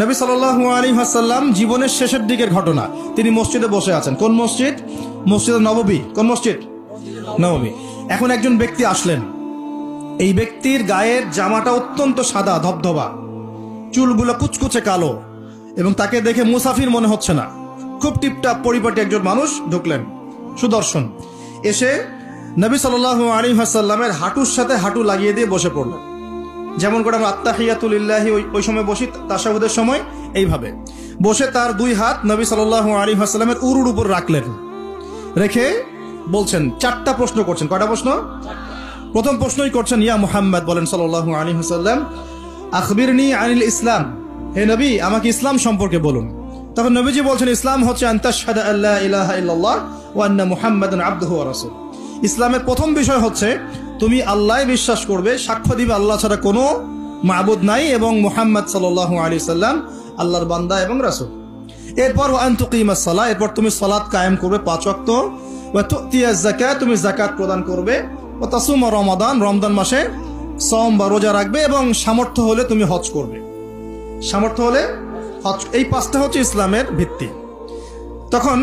নবী সাল্লাল্লাহু আলাইহি ওয়াসাল্লাম জীবনের শেষের দিকের ঘটনা। তিনি মসজিদে বসে আছেন। কোন মসজিদ? মসজিদে নববী। কোন মসজিদ? নববী। এখন একজন ব্যক্তি আসলেন। এই ব্যক্তির গায়ের জামাটা অত্যন্ত সাদা ধবধবা, চুলগুলো কুচকুচে কালো, এবং তাকে দেখে মুসাফির মনে হচ্ছে না। খুব টিপটাপ পরিপাটি একজন মানুষ ঢুকলেন, সুদর্শন। এসে নবী সাল্লাল্লাহু আলাইহি ওয়াসাল্লামের হাঁটুর সাথে হাঁটু লাগিয়ে দিয়ে বসে পড়লেন। যেমন করে আমরা আত্তাহিয়াতু লিল্লাহি ওই সময় বসি তাশাহুদের সময়, এইভাবে বসে তার দুই হাত নবী সাল্লাল্লাহু আলাইহি ওয়াসাল্লামের উরুর উপর রাখলেন। রেখে বলছেন, চারটা প্রশ্ন করছেন। কয়টা প্রশ্ন? প্রথম প্রশ্নই করছেন, ইয়া মুহাম্মদ, বলেন সাল্লাল্লাহু আলাইহি ওয়াসাল্লাম, আখবিরনি আনিল ইসলাম, হে নবী আমাকে ইসলাম সম্পর্কে বলুন। তখন নবীজি বলছেন, ইসলাম হচ্ছে আন তাশহাদা আল্লা ইলাহা ইল্লাল্লাহ ওয়া আন্না মুহাম্মাদান আবদুহু ওয়া রাসূলুহু। ইসলামের প্রথম বিষয় হচ্ছে তুমি আল্লাহ বিশ্বাস করবে, সাক্ষ্য দিবে আল্লাহ ছাড়া কোনো মাবুদ নাই, এবং মুহাম্মদ সাল্লাল্লাহু আলাইহি সাল্লাম আল্লাহর বান্দা এবং রাসূল। এরপর ওয়া আন তুকিমাস সালাহ, এরপর তুমি সালাত কায়েম করবে 5 ওয়াক্ত, ওয়া তুতিয়াজ যাকাত, তুমি যাকাত প্রদান করবে, ওয়া তাসুমা রমাদান, রমজান মাসে সওম বা রোজা রাখবে, এবং সামর্থ্য হলে তুমি হজ করবে। সামর্থ্য হলে হজ। এই 5টা হচ্ছে ইসলামের ভিত্তি। তখন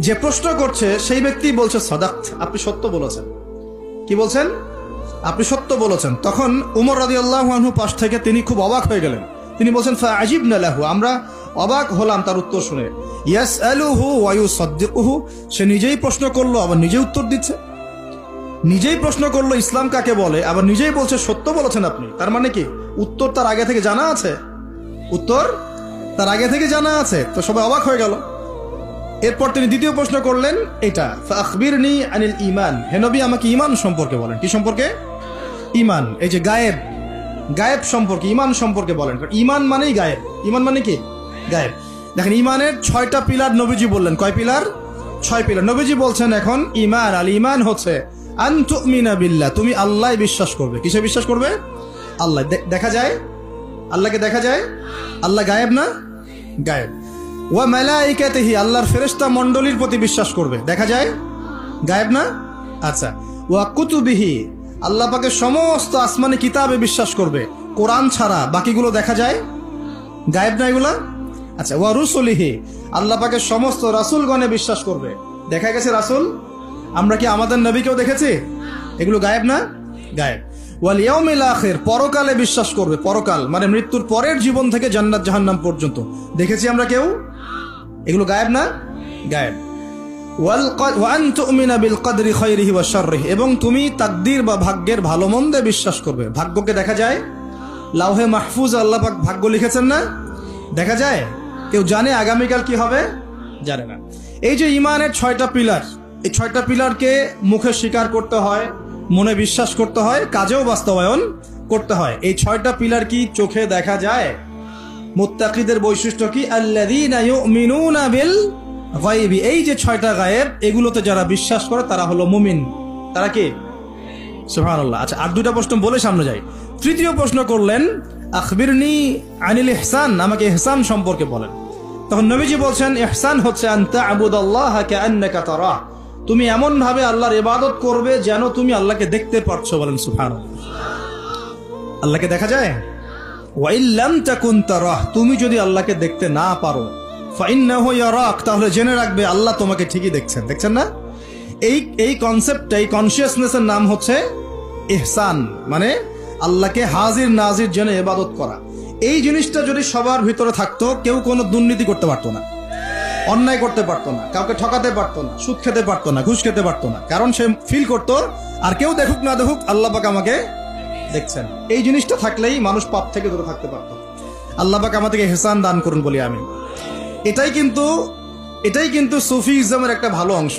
যে প্রশ্ন করছে সেই ব্যক্তি বলছে, সাদাক্ত, আপনি সত্য বলেছেন। কি বলছেন? আপনি সত্য বলেছেন। তখন উমর রাদিয়াল্লাহু আনহু পাশ থেকে তিনি খুব অবাক হয়ে গেলেন। তিনি বলছেন, ফাআজিবনা লাহু, আমরা অবাক হলাম তার উত্তর শুনে। ইয়াসআলুহু ওয়া ইউসাদ্দিকুহু, সে নিজেই প্রশ্ন করলো আবার নিজেই উত্তর দিচ্ছে। নিজেই প্রশ্ন করলো ইসলাম কাকে বলে, আবার নিজেই বলছে সত্য বলেছেন আপনি। তার মানে কি উত্তর তার আগে থেকে জানা আছে? উত্তর তার আগে থেকে জানা আছে। তো সবাই অবাক হয়ে গেল। এরপর তিনি দ্বিতীয় প্রশ্ন করলেন, এটা ফাখবিরনি আনিল ঈমান, হে নবী আমাকে ঈমান সম্পর্কে বলেন। কি সম্পর্কে? ঈমান। এই যে গায়েব, গায়েব সম্পর্কে, ঈমান সম্পর্কে বলেন। ঈমান মানেই গায়েব। ঈমান মানে কি? গায়েব। দেখেন, ঈমানের 6টা পিলার নবীজি বললেন। কয় পিলার? 6 পিলার নবীজি বলছেন। এখন ঈমান, আল ঈমান হচ্ছে আন তুমিনা বিল্লাহ, তুমি আল্লাহ বিশ্বাস করবে। কিসে বিশ্বাস করবে? আল্লাহ। দেখা যায়? আল্লাহকে দেখা যায়? আল্লাহ গায়েব না? গায়েব। ওয়া মালাইকাতিহি, আল্লাহর ফেরেশতা মণ্ডলীর প্রতি বিশ্বাস করবে। দেখা যায়? গায়েব না? আচ্ছা। ওয়া কুতুবিহি, আল্লাহ পাকের সমস্ত আসমানি কিতাবে বিশ্বাস করবে। কোরআন ছাড়া বাকিগুলো দেখা যায়? গায়েব না এগুলা? আচ্ছা। ওয়া রুসুলিহি, আল্লাহ পাকের সমস্ত রাসূলগণে বিশ্বাস করবে। দেখা গেছে রাসূল? আমরা কি আমাদের নবীকেও দেখেছি? এগুলো গায়েব না? গায়েব। ওয়াল ইয়াউমিল আখির, পরকালে বিশ্বাস করবে। পরকাল মানে মৃত্যুর পরের জীবন থেকে জান্নাত জাহান্নাম পর্যন্ত দেখেছি আমরা কেউ? এগুলো গায়েব না? গায়েব। ওয়া আন তুমিনা বিল কদরি খায়রিহি ওয়া শাররিহি, এবং তুমি তাকদীর বা ভাগ্যের ভালো মন্দে বিশ্বাস করবে। ভাগ্যকে দেখা যায়? লাউহে মাহফুজ আল্লাহ পাক ভাগ্য লিখেছেন না? দেখা যায়? কেউ জানে আগামীকাল কি হবে? জানে না। এই যে ঈমানের 6টা পিলার, এই 6টা পিলারকে মুখে স্বীকার করতে হয়, মনে বিশ্বাস করতে হয়, কাজেও বাস্তবায়ন করতে হয়। এই 6টা পিলার কি চোখে দেখা যায়? মুত্তাকিদের বৈশিষ্ট্য কি? আল্লাযীনা ইউমিনুনা বিল গায়বি, এই যে 6টা গায়েব, এগুলোতে যারা বিশ্বাস করে তারা হলো মুমিন। তারা কি? সুবহানাল্লাহ। আচ্ছা, আর 2টা প্রশ্ন বলে সামনে যাই। তৃতীয় প্রশ্ন করলেন, আখবিরনি আনিল ইহসান, আমাকে ইহসান সম্পর্কে বলেন। তখন নবীজি বলছেন, ইহসান হচ্ছে আন তা'বুদাল্লাহা কাআন্নাকা তারাহ, তুমি এমন ভাবে আল্লাহর ইবাদত করবে যেন তুমি আল্লাহকে দেখতে পাচ্ছ। বলেন সুবহানাল্লাহ। আল্লাহকে দেখা যায়? ওয়া ইল্লাম তাকুন তারাহ, তুমি যদি আল্লাহকে দেখতে না পারো, ফাইন্নাহু ইয়ারাক, তাহলে জেনে রাখবে আল্লাহ তোমাকে ঠিকই দেখছেন। দেখছেন না? এই কনসেপ্ট, এই কনসিয়াসনেসের নাম হচ্ছে ইহসান, মানে আল্লাহকে হাজির নাজির জেনে ইবাদত করা। এই জিনিসটা যদি সবার ভিতরে থাকতো, কেউ কোনো দুর্নীতি করতে পারতো না, অন্যায় করতে পারতো না, কাউকে ঠকাতে পারতো না, সুদ খেতে পারতো না, ঘুষ খেতে পারতো না। কারণ সে ফিল করতো আর কেউ দেখুক না দেখুক আল্লাহ পাক আমাকে দেখছেন। এই জিনিসটা থাকলেই মানুষ পাপ থেকে দূরে থাকতে পারতো। আল্লাহ পাক আমাদেরকে ইহসান দান করুন বলি আমি। এটাই কিন্তু সুফিজমের একটা ভালো অংশ।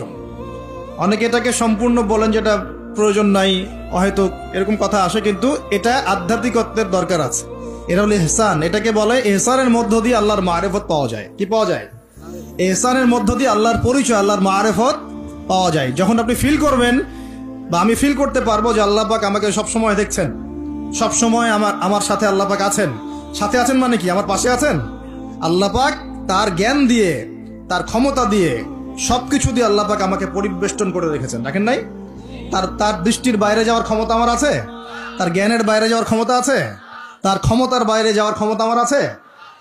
অনেকে এটাকে সম্পূর্ণ বলেন যেটা প্রয়োজন নাই, হয়তো এরকম কথা আসে, কিন্তু এটা আধ্যাত্মিকত্বের দরকার আছে। এটা হলো ইহসান। এটাকে বলে ইহসানের মধ্য দিয়ে আল্লাহর মারিফত পাওয়া যায়। কি পাওয়া যায়? ইহসানের মধ্য দিয়ে আল্লাহর পরিচয়, আল্লাহর মারিফত পাওয়া যায়। যখন আপনি ফিল করবেন বা আমি ফিল করতে পারবো যে আল্লাহ পাক আমাকে সবসময় দেখছেন, সবসময় আমার সাথে আল্লাহ পাক আছেন। সাথে আছেন মানে কি? আমার পাশে আছেন। আল্লাহ পাক তার জ্ঞান দিয়ে, তার ক্ষমতা দিয়ে, সবকিছু দিয়ে আল্লাহ পাক আমাকে পরিবেষ্টন করে রেখেছেন। দেখেন নাই? তার দৃষ্টির বাইরে যাওয়ার ক্ষমতা আমার আছে? তার জ্ঞানের বাইরে যাওয়ার ক্ষমতা আছে? তার ক্ষমতার বাইরে যাওয়ার ক্ষমতা আমার আছে?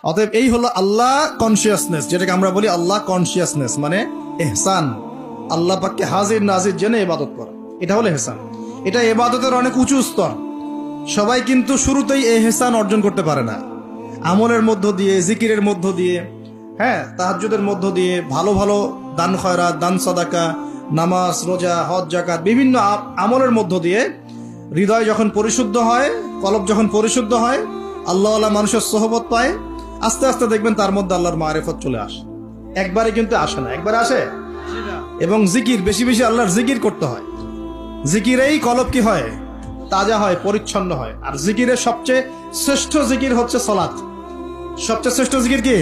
অতএব এই হলো আল্লাহ কনসিয়াসনেস, যেটাকে আমরা বলি আল্লাহ কনসিয়াসনেস, মানে এহসান। আল্লাহ পাককে হাজির নাজির জেনে ইবাদত করা, এটা হলো এহসান। এটা ইবাদতের অনেক উঁচু স্তর। সবাই কিন্তু শুরুতেই এহসান অর্জন করতে পারে না। আমলের মধ্য দিয়ে, জিকিরের মধ্য দিয়ে, হ্যাঁ, তাহাজ্জুদের মধ্য দিয়ে, ভালো ভালো দান খয়রাত, দান সাদাকা, নামাজ, রোজা, হজ, যাকাত, বিভিন্ন আমলের মধ্য দিয়ে হৃদয় যখন পরিশুদ্ধ হয়, কলব যখন পরিশুদ্ধ হয়, আল্লাহওয়ালা মানুষের সোহবত পায়, আস্তে আস্তে দেখবেন তার মধ্যে আল্লাহর মারিফত চলে আসে। একবারে কিন্তু আসে না, একবারে আসে। এবং জিকির, বেশি বেশি আল্লাহর জিকির করতে হয়। জিকিরেই কলব কি হয়? তাজা হয়, পরিচ্ছন্ন হয়। আর জিকিরের সবচেয়ে শ্রেষ্ঠ জিকির হচ্ছে সালাত। সবচেয়ে শ্রেষ্ঠ জিকির কি?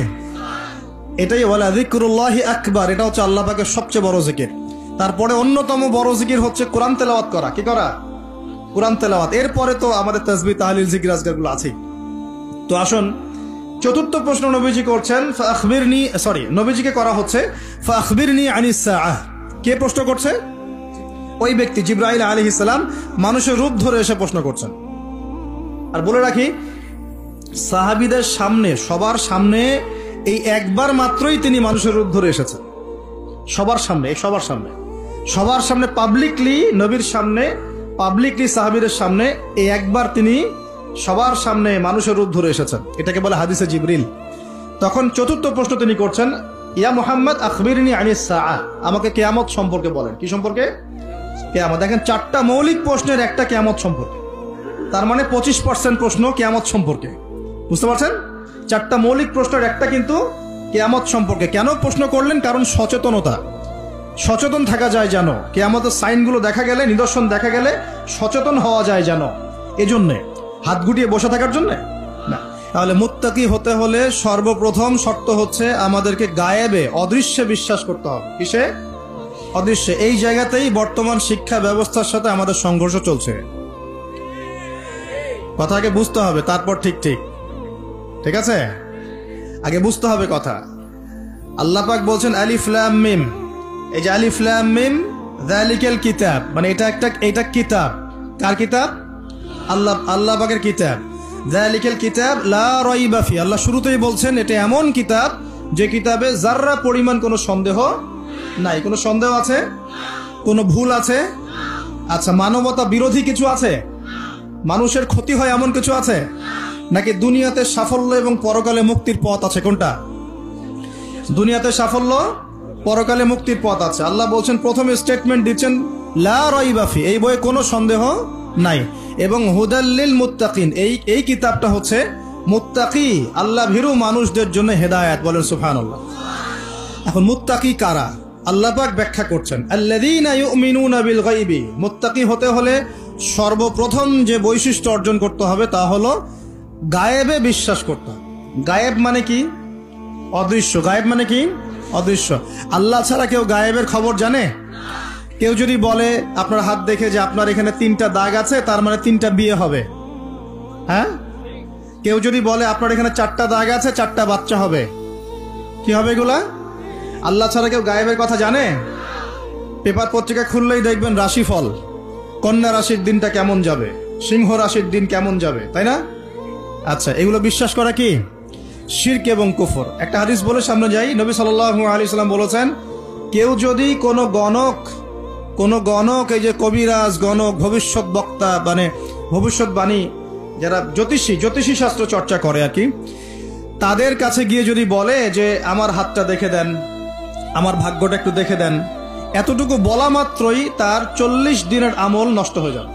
এটাই ওয়ালা যিকরুল্লাহি আকবার, এটা হচ্ছে আল্লাহ পাকের সবচেয়ে বড় জিকির। তারপরে অন্যতম বড় জিকির হচ্ছে কোরআন তেলাওয়াত করা। কি করা? কোরআন তেলাওয়াত। এরপরে তো আমাদের তাসবিহ, তাহলিল, জিকির, আজকারগুলো আছে। তো আসুন, চতুর্থ প্রশ্ন নবীজি করছেন, নবীজিকে করা হচ্ছে ফাখবিরনি আনিস সাআহ। কে প্রশ্ন করছে? ওই ব্যক্তি জিবরাইল আলাইহিস সালাম মানুষের রূপ ধরে এসে প্রশ্ন করছেন। আর বলে রাখি, সাহাবীদের সামনে, সবার সামনে এই একবার মাত্রই তিনি মানুষের রূপ ধরে এসেছেন। সবার সামনে, সবার সামনে পাবলিকলি, নবীর সামনে পাবলিকলি, সাহাবীদের সামনে এই একবার তিনি সবার সামনে মানুষের রূপ ধরে এসেছেন। এটাকে বলে হাদিসে জিবরিল। তখন চতুর্থ প্রশ্ন তিনি করছেন, ইয়া মুহাম্মদ আখবিরনি আনিস সাআহ, আমাকে কিয়ামত সম্পর্কে বলেন। কি সম্পর্কে? কিয়ামত। দেখেন, 4টা মৌলিক প্রশ্নের একটা কিয়ামত সম্পর্কে। তার মানে 25% প্রশ্ন কিয়ামত সম্পর্কে। বুঝতে পারছেন? 4টা মৌলিক প্রশ্নের একটা কিন্তু কিয়ামত সম্পর্কে। কেন প্রশ্ন করলেন? কারণ সচেতন থাকা যায় যেন, কিয়ামতের সাইনগুলো দেখা গেলে, নিদর্শন দেখা গেলে সচেতন হওয়া যায় যেন। এজন্যে হাত গুটিয়ে বসে থাকার জন্য না। তাহলে মুত্তাকি হতে হলে সর্বপ্রথম শর্ত হচ্ছে আমাদেরকে গায়েবে, অদৃশ্যে বিশ্বাস করতে হবে। কিসে? অদৃশ্যে। এই জায়গাতেই বর্তমান শিক্ষা ব্যবস্থার সাথে আমাদের সংঘর্ষ চলছে। কথা আগে বুঝতে হবে, তারপর ঠিক আছে? আগে বুঝতে হবে কথা। আল্লাহ পাক বলছেন আলিফ লাম মিম। এই যে আলিফ লাম মিম, যালিকাল কিতাব, মানে এটা কিতাব। কার কিতাব? আল্লাহ পাকের কিতাব। যালিকাল কিতাব লা রাইবা ফি, আল্লাহ শুরুতেই বলছেন এটা এমন কিতাব যে কিতাবে যাররা পরিমাণ কোনো সন্দেহ নাই। কোনো সন্দেহ আছে? কোনো ভুল আছে? আচ্ছা, মানবতা বিরোধী কিছু আছে? মানুষের ক্ষতি হয় এমন কিছু আছে? নাকি দুনিয়াতে সাফল্য এবং পরকালে মুক্তির পথ আছে? কোনটা? দুনিয়াতে সাফল্য, পরকালে মুক্তির পথ আছে। আল্লাহ বলছেন, প্রথমে স্টেটমেন্ট দিচ্ছেন লা রাইবা ফি, এই বইয়ে কোনো সন্দেহ নাই। এবং হুদাল লিল মুত্তাকিন, এই কিতাবটা হচ্ছে মুত্তাকি, আল্লাহ ভীরু মানুষদের জন্য হেদায়েত। বলেন সুবহানাল্লাহ। এখন মুত্তাকি কারা? আল্লাহ পাক ব্যাখ্যা করছেন, আল্লাযীনা ইউমিনুনা বিল গায়বি। মুত্তাকি হতে হলে সর্বপ্রথম যে বৈশিষ্ট্য অর্জন করতে হবে তা হলো গায়েবে বিশ্বাস করতে হবে। গায়েব মানে কি? অদৃশ্য। গায়েব মানে কি? অদৃশ্য। আল্লাহ ছাড়া কেউ গায়েবের খবর জানে? কেউ যদি বলে আপনার হাত দেখে যে আপনার এখানে 3টা দাগ আছে, তার মানে 3টা বিয়ে হবে, হ্যাঁ? কেউ যদি বলে আপনার এখানে 4টা দাগ আছে, 4টা বাচ্চা হবে, কি হবে এগুলা? আল্লাহ ছাড়া কেউ গায়েবের কথা জানে? পেপার পত্রিকা খুললেই দেখবেন রাশিফল, কন্যা রাশির দিনটা কেমন যাবে, সিংহ রাশির দিন কেমন যাবে, তাই না? আচ্ছা, এগুলো বিশ্বাস করা কি? শিরক এবং কুফর। একটা হাদিস বলে সামনে যাই। নবী সাল্লাল্লাহু আলাইহি সাল্লাম বলেছেন, কেউ যদি কোনো গণক, এই যে কবিরাজ, গণক, ভবিষ্যৎ বক্তা, মানে ভবিষ্যৎবাণী, যারা জ্যোতিষী শাস্ত্র চর্চা করে আর কি, তাদের কাছে গিয়ে যদি বলে যে আমার হাতটা দেখে দেন, আমার ভাগ্যটা একটু দেখে দেন, এতটুকু বলা মাত্রই তার 40 দিনের আমল নষ্ট হয়ে যাবে।